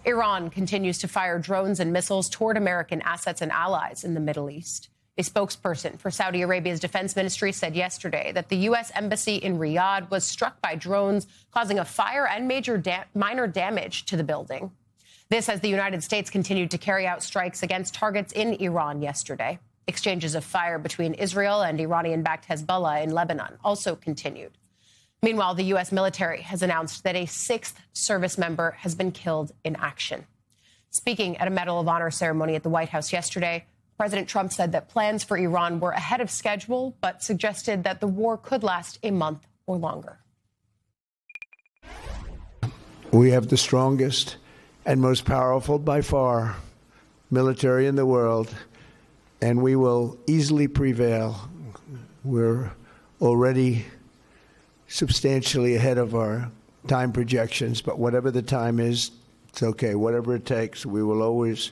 Iran continues to fire drones and missiles toward American assets and allies in the Middle East. A spokesperson for Saudi Arabia's defense ministry said yesterday that the U.S. embassy in Riyadh was struck by drones, causing a fire and minor damage to the building. This as the United States continued to carry out strikes against targets in Iran yesterday. Exchanges of fire between Israel and Iranian-backed Hezbollah in Lebanon also continued. Meanwhile, the U.S. military has announced that a sixth service member has been killed in action. Speaking at a Medal of Honor ceremony at the White House yesterday, President Trump said that plans for Iran were ahead of schedule, but suggested that the war could last a month or longer. We have the strongest and most powerful by far military in the world, and we will easily prevail. We're already substantially ahead of our time projections, but whatever the time is, it's okay. Whatever it takes, we will always,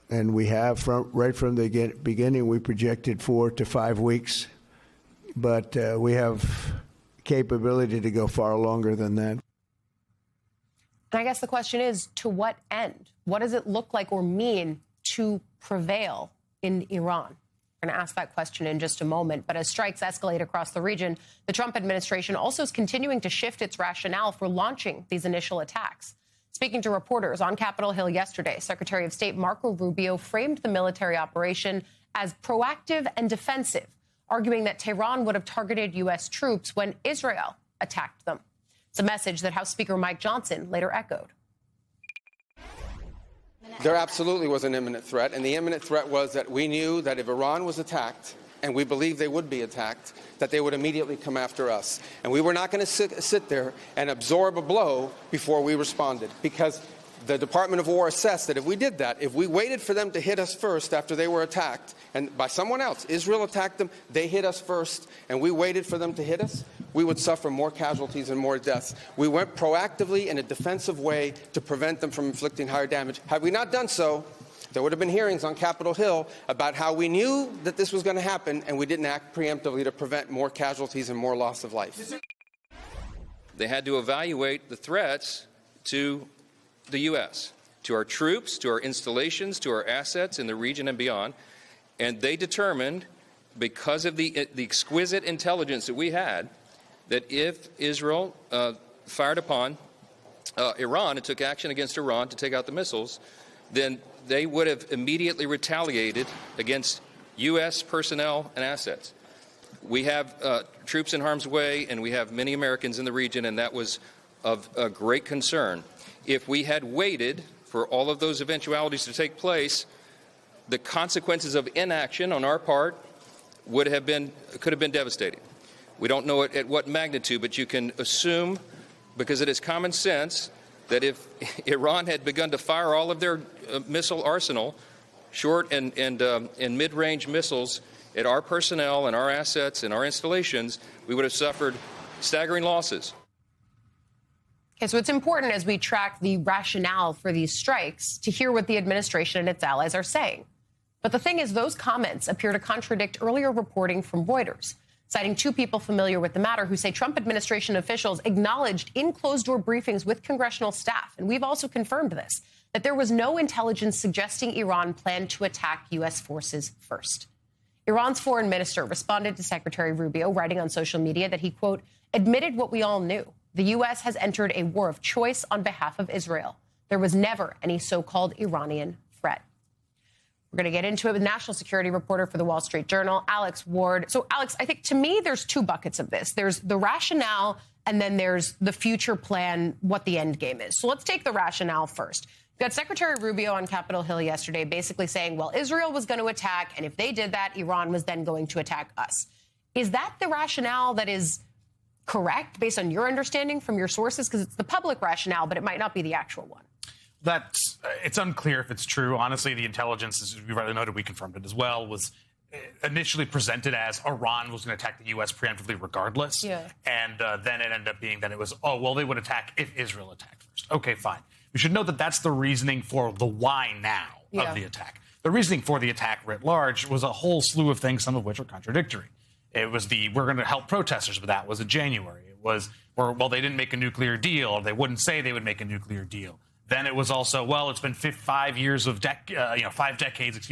and we have right from the beginning, we projected 4 to 5 weeks, but we have capability to go far longer than that. And I guess the question is, to what end? What does it look like or mean to prevail in Iran? We're going to ask that question in just a moment. But as strikes escalate across the region, the Trump administration also is continuing to shift its rationale for launching these initial attacks. Speaking to reporters on Capitol Hill yesterday, Secretary of State Marco Rubio framed the military operation as proactive and defensive, arguing that Tehran would have targeted U.S. troops when Israel attacked them. It's a message that House Speaker Mike Johnson later echoed. There absolutely was an imminent threat, and the imminent threat was that we knew that if Iran was attacked, and we believed they would be attacked, that they would immediately come after us. And we were not going to sit there and absorb a blow before we responded, because the Department of War assessed that if we did that, if we waited for them to hit us first after they were attacked, and by someone else, Israel attacked them, they hit us first, and we waited for them to hit us, we would suffer more casualties and more deaths. We went proactively in a defensive way to prevent them from inflicting higher damage. Had we not done so, there would have been hearings on Capitol Hill about how we knew that this was going to happen, and we didn't act preemptively to prevent more casualties and more loss of life. They had to evaluate the threats to the U.S., to our troops, to our installations, to our assets in the region and beyond. And they determined, because of the exquisite intelligence that we had, that if Israel fired upon Iran and took action against Iran to take out the missiles, then they would have immediately retaliated against U.S. personnel and assets. We have troops in harm's way, and we have many Americans in the region, and that was of great concern. If we had waited for all of those eventualities to take place, the consequences of inaction on our part could have been devastating. We don't know at what magnitude, but you can assume, because it is common sense, that if Iran had begun to fire all of their missile arsenal, short and mid-range missiles, at our personnel and our assets and our installations, we would have suffered staggering losses. Okay, so it's important as we track the rationale for these strikes to hear what the administration and its allies are saying. But the thing is, those comments appear to contradict earlier reporting from Reuters, citing two people familiar with the matter who say Trump administration officials acknowledged in closed-door briefings with congressional staff, and we've also confirmed this, that there was no intelligence suggesting Iran planned to attack U.S. forces first. Iran's foreign minister responded to Secretary Rubio, writing on social media that he, quote, admitted what we all knew. The U.S. has entered a war of choice on behalf of Israel. There was never any so-called Iranian threat. We're going to get into it with national security reporter for the Wall Street Journal, Alex Ward. So, Alex, I think to me there's two buckets of this. There's the rationale, and then there's the future plan, what the end game is. So let's take the rationale first. We got Secretary Rubio on Capitol Hill yesterday basically saying, well, Israel was going to attack, and if they did that, Iran was then going to attack us. Is that the rationale that is correct, based on your understanding from your sources? Because it's the public rationale, but it might not be the actual one. It's unclear if it's true. Honestly, the intelligence, as we rightly noted, we confirmed it as well, was initially presented as Iran was going to attack the U.S. preemptively regardless. Yeah. And then it ended up being that it was, oh, well, they would attack if Israel attacked first. Okay, fine. We should note that that's the reasoning for the why now of the attack. The reasoning for the attack writ large was a whole slew of things, some of which are contradictory. It was we're going to help protesters, but that was in January. It was, well, they didn't make a nuclear deal, or they wouldn't say they would make a nuclear deal. Then it was also, well, it's been 5 years of 5 decades,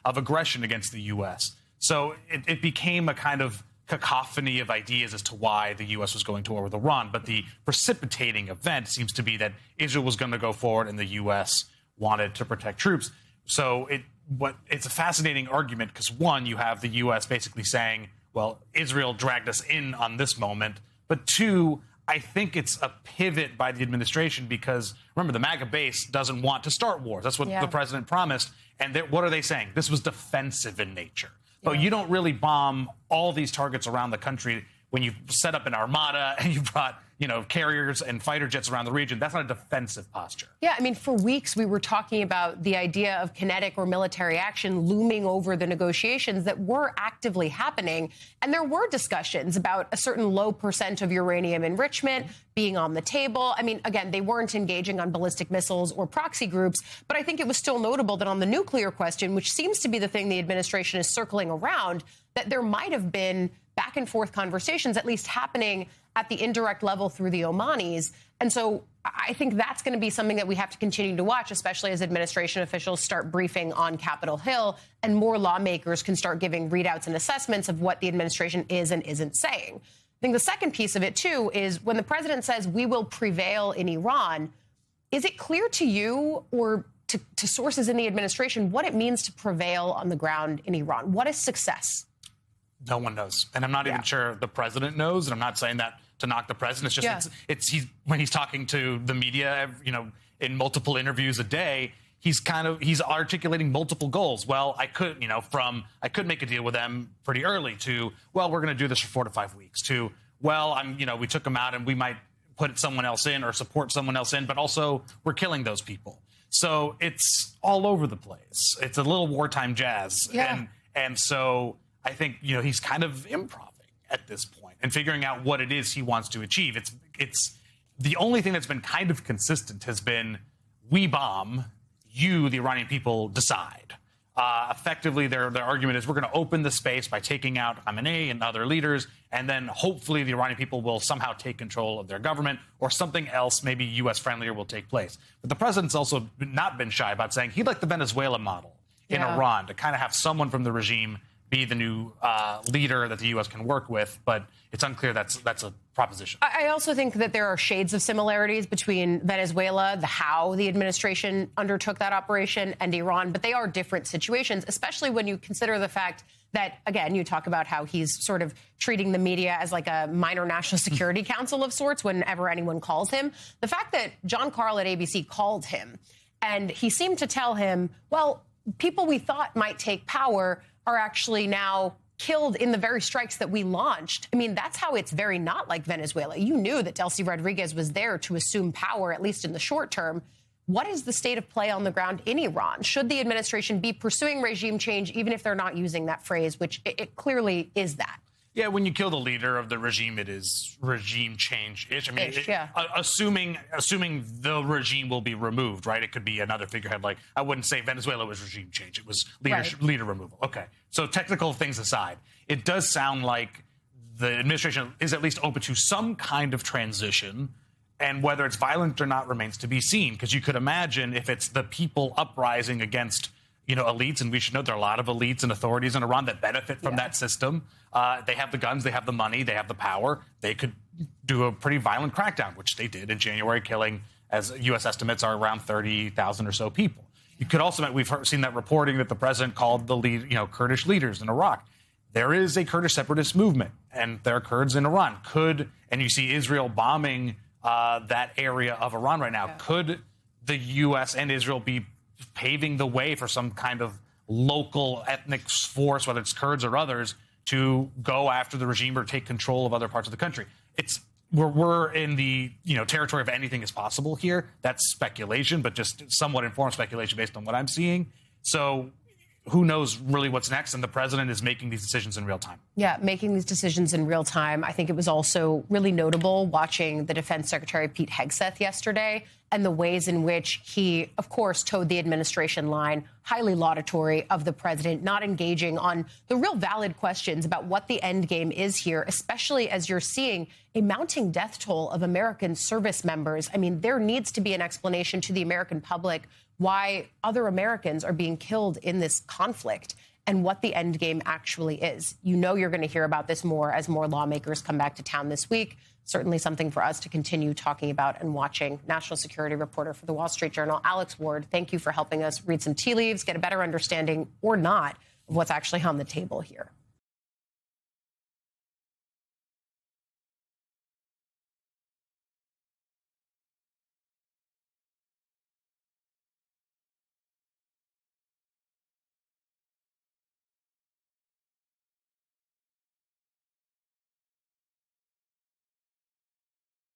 of aggression against the U.S. So it became a kind of cacophony of ideas as to why the U.S. was going to war with Iran. But the precipitating event seems to be that Israel was going to go forward and the U.S. wanted to protect troops. So it's a fascinating argument because, one, you have the U.S. basically saying, well, Israel dragged us in on this moment. But two, I think it's a pivot by the administration because, remember, the MAGA base doesn't want to start wars. That's what the president promised. And what are they saying? This was defensive in nature. But you don't really bomb all these targets around the country when you set up an armada and you brought, carriers and fighter jets around the region. That's not a defensive posture. Yeah, I mean, for weeks we were talking about the idea of kinetic or military action looming over the negotiations that were actively happening. And there were discussions about a certain low percent of uranium enrichment being on the table. I mean, again, they weren't engaging on ballistic missiles or proxy groups, but I think it was still notable that on the nuclear question, which seems to be the thing the administration is circling around, that there might have been back and forth conversations at least happening at the indirect level through the Omanis. And so I think that's going to be something that we have to continue to watch, especially as administration officials start briefing on Capitol Hill and more lawmakers can start giving readouts and assessments of what the administration is and isn't saying. I think the second piece of it, too, is when the president says we will prevail in Iran, is it clear to you or to sources in the administration what it means to prevail on the ground in Iran? What is success? No one knows. And I'm not even sure the president knows. And I'm not saying that to knock the president. It's just he's when he's talking to the media, in multiple interviews a day, he's articulating multiple goals. Well, I could make a deal with them pretty early to, well, we're going to do this for 4 to 5 weeks to, well, we took them out and we might put someone else in or support someone else in, but also we're killing those people. So it's all over the place. It's a little wartime jazz. Yeah. And so I think, he's kind of improving at this point and figuring out what it is he wants to achieve. It's the only thing that's been kind of consistent has been we bomb, you, the Iranian people, decide. Effectively, their argument is we're going to open the space by taking out Khamenei and other leaders, and then hopefully the Iranian people will somehow take control of their government or something else, maybe U.S. friendlier, will take place. But the president's also not been shy about saying he'd like the Venezuela model in Iran to kind of have someone from the regime be the new leader that the U.S. can work with, but it's unclear that's a proposition. I also think that there are shades of similarities between Venezuela, how the administration undertook that operation, and Iran, but they are different situations, especially when you consider the fact that, again, you talk about how he's sort of treating the media as like a minor national security council of sorts whenever anyone calls him. The fact that John Karl at ABC called him and he seemed to tell him, well, people we thought might take power are actually now killed in the very strikes that we launched. I mean, that's how it's very not like Venezuela. You knew that Delcy Rodriguez was there to assume power, at least in the short term. What is the state of play on the ground in Iran? Should the administration be pursuing regime change, even if they're not using that phrase, which it clearly is that? Yeah, when you kill the leader of the regime, it is regime change-ish. I mean, assuming the regime will be removed, right? It could be another figurehead. Like, I wouldn't say Venezuela was regime change. It was leader removal. Okay. So technical things aside, it does sound like the administration is at least open to some kind of transition, and whether it's violent or not remains to be seen. Because you could imagine if it's the people uprising against elites, and we should know there are a lot of elites and authorities in Iran that benefit from that system. They have the guns, they have the money, they have the power. They could do a pretty violent crackdown, which they did in January, killing, as U.S. estimates are, around 30,000 or so people. You could also, we've seen that reporting that the president called the Kurdish leaders in Iraq. There is a Kurdish separatist movement, and there are Kurds in Iran. And you see Israel bombing that area of Iran right now. Yeah. Could the U.S. and Israel be paving the way for some kind of local ethnic force, whether it's Kurds or others, to go after the regime or take control of other parts of the country? We're in the territory of anything is possible here. That's speculation, but just somewhat informed speculation based on what I'm seeing. So who knows really what's next? And the president is making these decisions in real time. Yeah, making these decisions in real time. I think it was also really notable watching the Defense Secretary Pete Hegseth yesterday and the ways in which he, of course, towed the administration line, highly laudatory of the president, not engaging on the real valid questions about what the end game is here, especially as you're seeing a mounting death toll of American service members. I mean, there needs to be an explanation to the American public why other Americans are being killed in this conflict and what the end game actually is. You know you're going to hear about this more as more lawmakers come back to town this week. Certainly something for us to continue talking about and watching. National security reporter for the Wall Street Journal, Alex Ward, thank you for helping us read some tea leaves, get a better understanding or not of what's actually on the table here.